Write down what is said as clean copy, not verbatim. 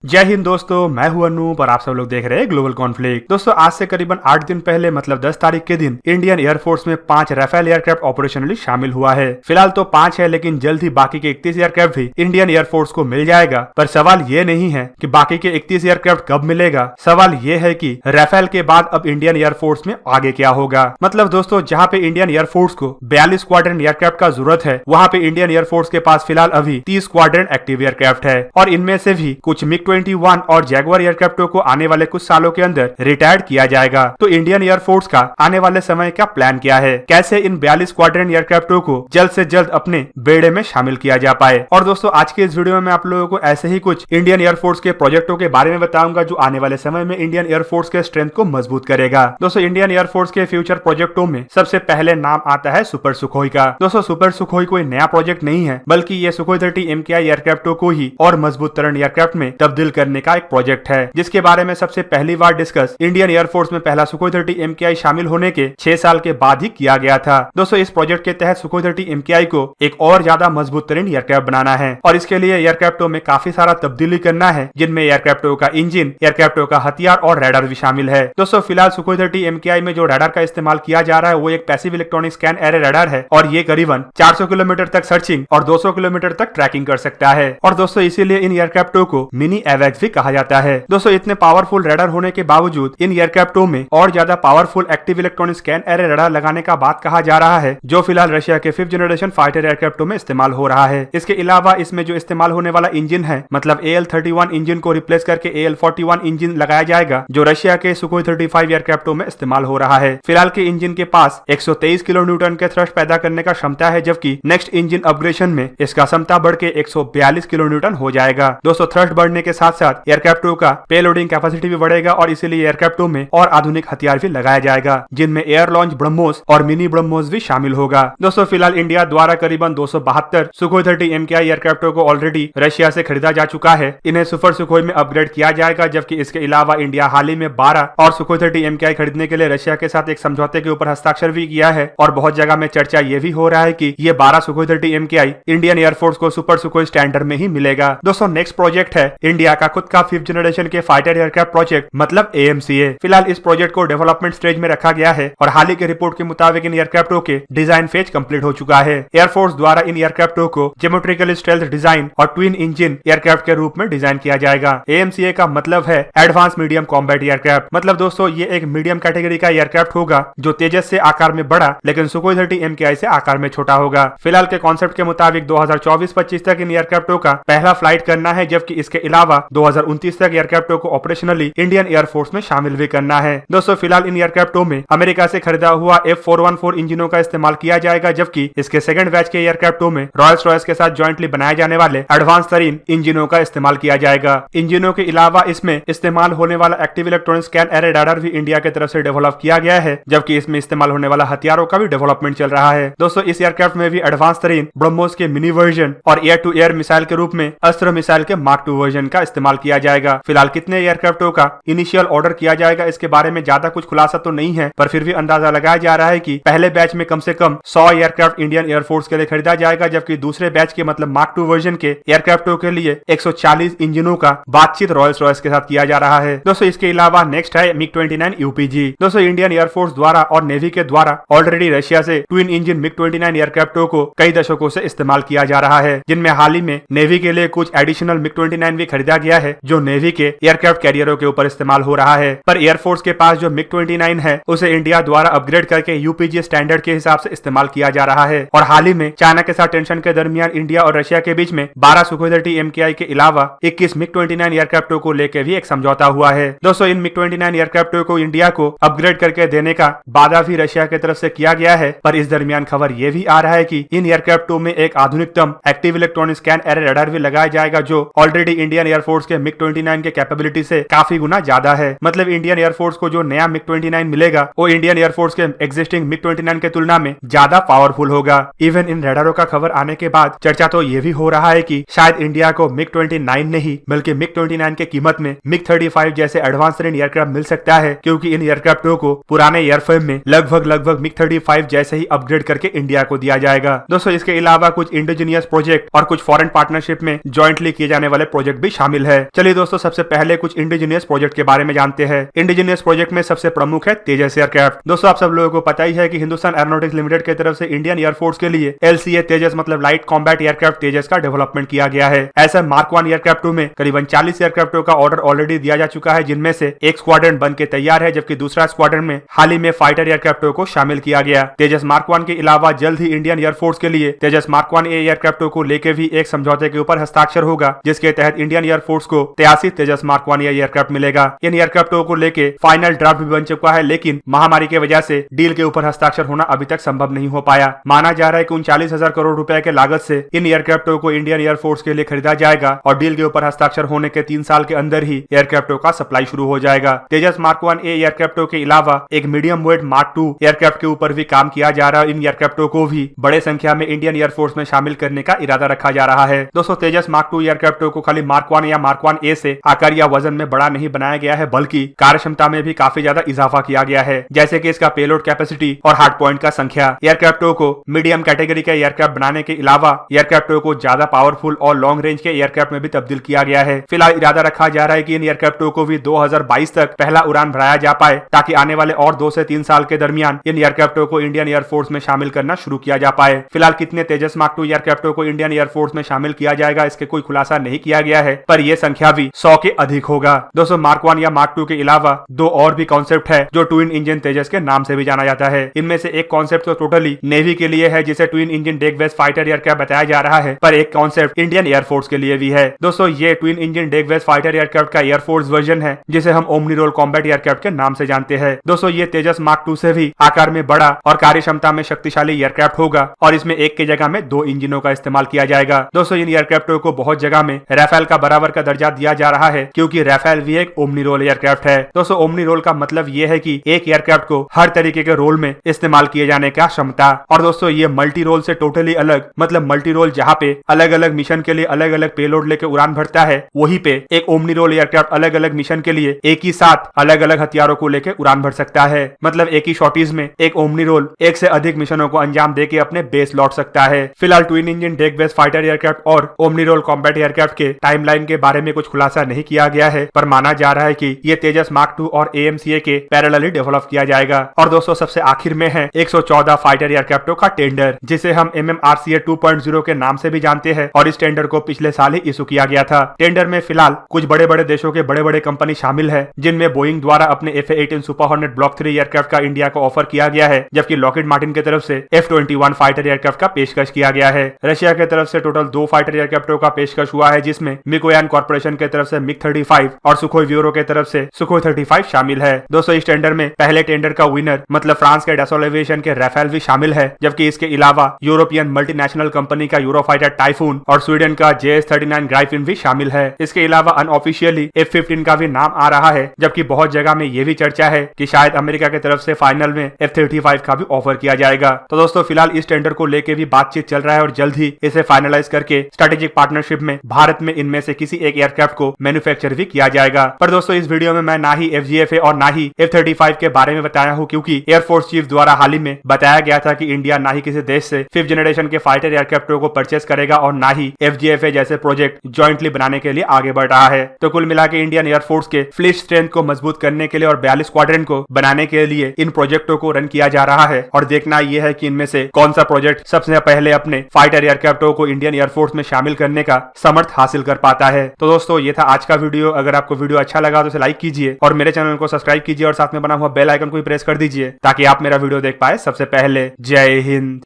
जय हिंद दोस्तों, मैं हूं अनूप और आप सब लोग देख रहे हैं ग्लोबल कॉन्फ्लिक्ट। दोस्तों, आज से करीबन 8 दिन पहले मतलब 10 तारीख के दिन इंडियन एयरफोर्स में 5 राफेल एयरक्राफ्ट ऑपरेशनली शामिल हुआ है। फिलहाल तो 5 है, लेकिन जल्द ही बाकी के 31 एयरक्राफ्ट भी इंडियन एयरफोर्स को मिल जाएगा। पर सवाल ये नहीं है कि बाकी के 31 एयरक्राफ्ट कब मिलेगा, सवाल ये है कि राफेल के बाद अब इंडियन एयरफोर्स में आगे क्या होगा। मतलब दोस्तों, जहाँ पे इंडियन एयरफोर्स को 42 स्क्वाड्रन एयरक्राफ्ट का जरूरत है, वहाँ पे इंडियन एयरफोर्स के पास फिलहाल अभी 30 स्क्वाड्रन एक्टिव एयरक्राफ्ट है और इनमें से भी कुछ MiG-21 और जैगुआर एयरक्राफ्टों को आने वाले कुछ सालों के अंदर रिटायर्ड किया जाएगा। तो इंडियन एयरफोर्स का आने वाले समय का प्लान क्या है, कैसे इन 42 स्क्वाड्रन एयरक्राफ्टों को जल्द से जल्द अपने बेड़े में शामिल किया जा पाए। और दोस्तों, आज के इस वीडियो में मैं आप लोगों को ऐसे ही कुछ इंडियन एयरफोर्स के प्रोजेक्टों के बारे में बताऊंगा जो आने वाले समय में इंडियन एयरफोर्स के स्ट्रेंथ को मजबूत करेगा। दोस्तों, इंडियन एयरफोर्स के फ्यूचर प्रोजेक्टों में सबसे पहले नाम आता है सुपर सुखोई का। दोस्तों, सुपर सुखोई कोई नया प्रोजेक्ट नहीं है, बल्कि ये सुखोई 30 MKI एयरक्राफ्टों को ही और मजबूत तरह एयरक्राफ्ट में तब्दील करने का एक प्रोजेक्ट है, जिसके बारे में सबसे पहली बार डिस्कस इंडियन एयरफोर्स में पहला सुखोई 30 MKI शामिल होने के 6 साल के बाद ही किया गया था। दोस्तों, इस प्रोजेक्ट के तहत सुखोई 30 MKI को एक और ज्यादा मजबूत तरीन एयरक्राफ्ट बनाना है और इसके लिए एयरक्राफ्टों में काफी सारा तब्दीली करना है, जिनमें एयरक्राफ्टों का इंजन, एयरक्राफ्टों का हथियार और रडार भी शामिल है। दोस्तों, फिलहाल सुखोई 30 MKI में जो रडार का इस्तेमाल किया जा रहा है वो एक passive electronic scan array radar है और ये करीबन 400 किलोमीटर तक सर्चिंग और 200 किलोमीटर तक ट्रैकिंग कर सकता है। और दोस्तों, इसीलिए इन एयरक्राफ्टों को मिनी एवैक्स भी कहा जाता है। दोस्तों, इतने पावरफुल रडार होने के बावजूद इन एयरक्राफ्टों में और ज्यादा powerful active electronic scan array radar लगाने का बात कहा जा रहा है, जो फिलहाल रशिया के 5th जनरेशन फाइटर एयरक्राफ्टों में इस्तेमाल हो रहा है। इसके अलावा इसमें जो इस्तेमाल होने वाला इंजन है, मतलब AL-31 इंजन को रिप्लेस करके AL-41 इंजन लगाया जाएगा, जो रशिया के सुखोई 35 एयरक्राफ्टों में इस्तेमाल हो रहा है। फिलहाल के इंजन के पास 123 किलो न्यूटन के थ्रस्ट पैदा करने का क्षमता है, जबकि नेक्स्ट इंजन अपग्रेडेशन में इसका क्षमता बढ़ के 142 किलो न्यूटन हो जाएगा। दोस्तों, थ्रस्ट बढ़ने के साथ साथ एयरक्राफ्टों का पेलोडिंग कैपेसिटी भी बढ़ेगा और इसीलिए एयरक्राफ्टों में और आधुनिक हथियार भी लगाया जाएगा, जिनमें एयर लॉन्च ब्रह्मोस और मिनी ब्रह्मोस भी शामिल होगा। दोस्तों, फिलहाल इंडिया द्वारा करीबन 272 सुखोई 30 MKI एयरक्राफ्टों को ऑलरेडी रशिया से खरीदा जा चुका है। इन्हें सुपर सुखोई में अपग्रेड किया जाएगा, जबकि इसके अलावा इंडिया हाल ही में 12 और सुखोई 30 MKI खरीदने के लिए रशिया के साथ एक समझौते के ऊपर हस्ताक्षर भी किया है और बहुत जगह में चर्चा ये भी हो रहा है कि ये 12 सुखोई 30 MKI इंडियन एयरफोर्स को सुपर सुखोई स्टैंडर्ड में ही मिलेगा। दोस्तों, नेक्स्ट प्रोजेक्ट है इंडिया का खुद का 5th जनरेशन के फाइटर एयरक्राफ्ट प्रोजेक्ट, मतलब AMCA। फिलहाल इस प्रोजेक्ट को डेवलपमेंट स्टेज में रखा गया है और हाल ही की रिपोर्ट के मुताबिक इन एयरक्राफ्टों के डिजाइन फेज कंप्लीट हो चुका है। एयरफोर्स द्वारा इन एयरक्राफ्टों को ज्योमेट्रिकली स्टेल्थ डिजाइन और ट्विन इंजन एयरक्राफ्ट के रूप में डिजाइन किया जाएगा। AMCA का मतलब है एडवांस मीडियम कॉम्बैट एयरक्राफ्ट। मतलब दोस्तों, ये एक मीडियम कैटेगरी का एयरक्राफ्ट होगा जो तेजस से आकार में बड़ा लेकिन सुखोई 30 MKI से आकार में छोटा होगा। फिलहाल के कॉन्सेप्ट के मुताबिक 2024-25 तक इन एयरक्राफ्टों का पहला फ्लाइट करना है, जबकि इसके अलावा 2029 तक एयरक्राफ्टों को ऑपरेशनली इंडियन एयरफोर्स में शामिल भी करना है। दोस्तों, फिलहाल इन एयरक्राफ्टों में अमेरिका से खरीदा हुआ F414 इंजनों का इस्तेमाल किया जाएगा, जबकि इसके सेकंड बैच के एयरक्राफ्टों में रॉयल्स रॉयस के साथ जॉइंटली बनाए जाने वाले एडवांस तरीन इंजनों का इस्तेमाल किया जाएगा। इंजनों के अलावा इसमें इस्तेमाल होने वाला active electronic scan array radar भी इंडिया की तरफ से डेवलप किया गया है, जबकि इसमें इस्तेमाल होने वाला हथियारों का भी डेवलपमेंट चल रहा है। दोस्तों, इस एयरक्राफ्ट में भी एडवांस तरीन ब्रह्मोस के मिनी वर्जन और एयर टू एयर मिसाइल के रूप में अस्त्र मिसाइल के मार्क 2 वर्जन का इस्तेमाल किया जाएगा। फिलहाल कितने एयरक्राफ्टों का इनिशियल ऑर्डर किया जाएगा, इसके बारे में ज्यादा कुछ खुलासा तो नहीं है, पर फिर भी अंदाजा लगाया जा रहा है कि पहले बैच में कम से कम 100 एयरक्राफ्ट इंडियन एयरफोर्स के लिए खरीदा जाएगा, जबकि दूसरे बैच के मतलब मार्क 2 वर्जन के एयरक्राफ्टों के लिए 140 इंजनों का बातचीत रॉयल्स रॉयस के साथ किया जा रहा है। दोस्तों, इसके अलावा नेक्स्ट है MiG-29 UPG। दोस्तों, इंडियन एयरफोर्स द्वारा और नेवी के द्वारा ऑलरेडी रशिया से ट्विन इंजन MiG-29 एयरक्राफ्टों को कई दशकों से इस्तेमाल किया जा रहा है, जिनमें हाल ही में नेवी के लिए कुछ एडिशनल MiG-29 भी खरीदा गया है, जो नेवी के एयरक्राफ्ट कैरियरों के ऊपर इस्तेमाल हो रहा है। पर एयरफोर्स के पास जो MiG-29 है उसे इंडिया द्वारा अपग्रेड करके UPG स्टैंडर्ड के हिसाब से इस्तेमाल किया जा रहा है। और हाल ही में चाइना के साथ टेंशन के दरमियान इंडिया और रशिया के बीच में 12 सुखोई 30 MKI के अलावा 21 MiG-29 एयरक्राफ्टों को लेकर भी एक समझौता हुआ है। दोस्तों, इन MiG-29 एयरक्राफ्टों को इंडिया को अपग्रेड करके देने का वादा भी रशिया की तरफ से किया गया है, पर इस दरमियान खबर यह भी आ रहा है कि इन एयरक्राफ्टों में एक आधुनिकतम active electronic scan array radar भी लगाया जाएगा, जो ऑलरेडी इंडियन एयरफोर्स के MiG-29 के कैपेबिलिटी से काफी गुना ज्यादा है। मतलब इंडियन एयरफोर्स को जो नया MiG-29 मिलेगा वो इंडियन एयरफोर्स के एग्जिस्टिंग MiG-29 के तुलना में ज्यादा पावरफुल होगा। इवन इन रडारों का खबर आने के बाद चर्चा तो ये भी हो रहा है कि शायद इंडिया को MiG-29 नहीं बल्कि MiG-29 के कीमत में MiG-35 जैसे एडवांस तरीन एयरक्राफ्ट मिल सकता है, क्योंकि इन एयरक्राफ्टों को पुराने एयरफ्रेम में लगभग MiG-35 जैसे ही अपग्रेड करके इंडिया को दिया जाएगा। दोस्तों, इसके अलावा कुछ इंडिजीनियस प्रोजेक्ट और कुछ फॉरेन पार्टनरशिप में ज्वाइंटली किए जाने वाले प्रोजेक्ट भी शामिल शामिल है। चलिए दोस्तों, सबसे पहले कुछ इंडिजिनियस प्रोजेक्ट के बारे में जानते हैं। इंडिजिनियस प्रोजेक्ट में सबसे प्रमुख है तेजस एयरक्राफ्ट। दोस्तों, आप सब लोगों को पता ही है कि हिंदुस्तान एरोनॉटिक्स लिमिटेड की तरफ से इंडियन एयरफोर्स के लिए LCA तेजस मतलब लाइट कॉम्बैट एयरक्राफ्ट तेजस का डेवलपमेंट किया गया है। ऐसा मार्क 1 एयरक्राफ्ट 2 में करीबन 40 एयरक्राफ्टों का ऑर्डर ऑलरेडी दिया जा चुका है, जिनमें से एक स्क्वाड्रन बन के तैयार है, जबकि दूसरा स्क्वाड्रन में हाल ही में फाइटर एयरक्राफ्टों को शामिल किया गया। तेजस मार्क 1 के अलावा जल्द ही इंडियन एयरफोर्स के लिए तेजस मार्क 1 एयरक्राफ्टों को लेकर भी एक समझौते के ऊपर हस्ताक्षर होगा, जिसके तहत इंडियन एयरफोर्स को 83 तेजस मार्क 1 एयरक्राफ्ट मिलेगा। इन एयरक्राफ्टों को लेके फाइनल ड्राफ्ट भी बन चुका है, लेकिन महामारी की वजह से डील के ऊपर हस्ताक्षर होना अभी तक संभव नहीं हो पाया। माना जा रहा है कि 39,000 करोड़ रुपए के लागत से इन एयरक्राफ्टों को इंडियन एयरफोर्स के लिए खरीदा जाएगा और डील के ऊपर हस्ताक्षर होने के 3 साल के अंदर ही एयरक्राफ्टों का सप्लाई शुरू हो जाएगा। तेजस मार्क 1 एयरक्राफ्टों के अलावा एक मीडियम वेट मार्क 2 एयरक्राफ्ट के ऊपर भी काम किया जा रहा है। इन एयरक्राफ्टों को भी बड़े संख्या में इंडियन एयरफोर्स में शामिल करने का इरादा रखा जा रहा है। दोस्तों, तेजस मार्क 2 एयरक्राफ्टों को खाली मार्क 1 या मार्क 1A से आकार या वजन में बड़ा नहीं बनाया गया है, बल्कि कार्यक्षमता में भी काफी ज्यादा इजाफा किया गया है, जैसे कि इसका पेलोड कैपेसिटी और हार्ड पॉइंट का संख्या। एयरक्राफ्टों को मीडियम कैटेगरी के एयरक्राफ्ट बनाने के अलावा एयरक्राफ्टों को ज्यादा पावरफुल और लॉन्ग रेंज के एयरक्राफ्ट में भी तब्दील किया गया है। फिलहाल इरादा रखा जा रहा है कि इन एयरक्राफ्टों को भी 2022 तक पहला उड़ान भराया जा पाए, ताकि आने वाले और 2 से 3 साल के दरमियान इन एयरक्राफ्टों को इंडियन एयरफोर्स में शामिल करना शुरू किया जा पाए। फिलहाल कितने तेजस मार्क 2 एयरक्राफ्टों को इंडियन एयरफोर्स में शामिल किया जाएगा, इसके कोई खुलासा नहीं किया गया है, पर यह संख्या भी 100 के अधिक होगा। दोस्तों, मार्क 1 या मार्क 2 के अलावा 2 और भी कॉन्सेप्ट है जो ट्विन इंजन तेजस के नाम से भी जाना जाता है। इनमें से एक कॉन्सेप्ट तो टोटली नेवी के लिए है, जिसे twin engine deck based fighter aircraft बताया जा रहा है, पर एक कॉन्सेप्ट इंडियन एयरफोर्स के लिए भी है। दोस्तों, ये twin engine deck based fighter aircraft का एयरफोर्स वर्जन है, जिसे हम ओमनी रोल कॉम्बैट एयरक्राफ्ट के नाम से जानते हैं। दोस्तों, ये तेजस मार्क 2 से भी आकार में बड़ा और कार्यक्षमता में शक्तिशाली एयरक्राफ्ट होगा, और इसमें एक की जगह में 2 इंजनों का इस्तेमाल किया जाएगा। दोस्तों, इन एयरक्राफ्टों को बहुत जगह में राफेल का बराबर का दर्जा दिया जा रहा है, क्योंकि राफेल भी एक ओमनी रोल एयरक्राफ्ट है। दोस्तों, ओमनी रोल का मतलब यह है कि एक एयरक्राफ्ट को हर तरीके के रोल में इस्तेमाल किए जाने का क्षमता। और दोस्तों, ये मल्टी रोल से टोटली अलग, मतलब मल्टी रोल जहाँ पे अलग अलग मिशन के लिए अलग अलग पेलोड लेकर उड़ान भरता है, वहीं पे एक ओमनी रोल एयरक्राफ्ट अलग अलग मिशन के लिए एक ही साथ अलग अलग हथियारों को लेकर उड़ान भर सकता है। मतलब एक ही शॉर्टीज में एक ओमनी रोल एक से अधिक मिशनों को अंजाम देके अपने बेस लौट सकता है। फिलहाल twin engine deck based fighter aircraft और ओमनी रोल कॉम्बैट एयरक्राफ्ट के टाइमलाइन के बारे में कुछ खुलासा नहीं किया गया है, पर माना जा रहा है कि ये तेजस मार्क 2 और AMCA के पैरेलली डेवलप किया जाएगा। और दोस्तों, सबसे आखिर में है 114 फाइटर एयरक्राफ्टों का टेंडर, जिसे हम MMRCA 2.0 के नाम से भी जानते हैं, और इस टेंडर को पिछले साल ही इशू किया गया था। टेंडर में फिलहाल कुछ बड़े बड़े देशों के बड़े बड़े कंपनी शामिल है, जिनमें बोइंग द्वारा अपने FA-18 super hornet block 3 aircraft का इंडिया को ऑफर किया गया है, जबकि लॉकहीड मार्टिन की तरफ से F-21 फाइटर एयरक्राफ्ट का पेशकश किया गया है। रशिया की तरफ से टोटल 2 फाइटर एयरक्राफ्टों का पेशकश हुआ है, जिसमें मिकोयान कॉर्पोरेशन की तरफ से MiG-35 और सुखोई ब्यूरो की तरफ से सुखोई 35 शामिल है। दोस्तों, इस टेंडर में पहले टेंडर का विनर मतलब फ्रांस के डसॉल्ट एविएशन के राफेल भी शामिल है, जबकि इसके अलावा यूरोपियन मल्टीनेशनल कंपनी का यूरोफाइटर टाइफून और स्वीडन का JS-39 ग्राइफिन भी शामिल है। इसके अलावा अनऑफिशियली F-15 का भी नाम आ रहा है, जबकि बहुत जगह में यह भी चर्चा है कि शायद अमेरिका की तरफ से फाइनल में F-35 का भी ऑफर किया जाएगा। तो दोस्तों, फिलहाल इस टेंडर को लेकर भी बातचीत चल रहा है, और जल्द ही इसे फाइनलाइज करके स्ट्रेटेजिक पार्टनरशिप में भारत में इनमें से किसी एक एयरक्राफ्ट को मैन्युफैक्चर भी किया जाएगा। पर दोस्तों, इस वीडियो में मैं ना ही FGFA और ना ही F-35 के बारे में बताया हूँ, क्योंकि एयरफोर्स चीफ द्वारा हाल ही में बताया गया था कि इंडिया ना ही किसी देश से 5th जनरेशन के फाइटर एयरक्राफ्टों को परचेस करेगा और ना ही FGFA जैसे प्रोजेक्ट ज्वाइंटली बनाने के लिए आगे बढ़ रहा है। तो कुल मिला के इंडियन एयरफोर्स के फ्लीट स्ट्रेंथ को मजबूत करने के लिए और 42 स्क्वाड्रन को बनाने के लिए इन प्रोजेक्टों को रन किया जा रहा है, और देखना यह है कि इनमें से कौन सा प्रोजेक्ट सबसे पहले अपने फाइटर एयरक्राफ्टों को इंडियन एयरफोर्स में शामिल करने का समर्थ हासिल कर पाता है। तो दोस्तों, ये था आज का वीडियो। अगर आपको वीडियो अच्छा लगा तो इसे लाइक कीजिए और मेरे चैनल को सब्सक्राइब कीजिए और साथ में बना हुआ बेल आइकन को भी प्रेस कर दीजिए, ताकि आप मेरा वीडियो देख पाए सबसे पहले। जय हिंद।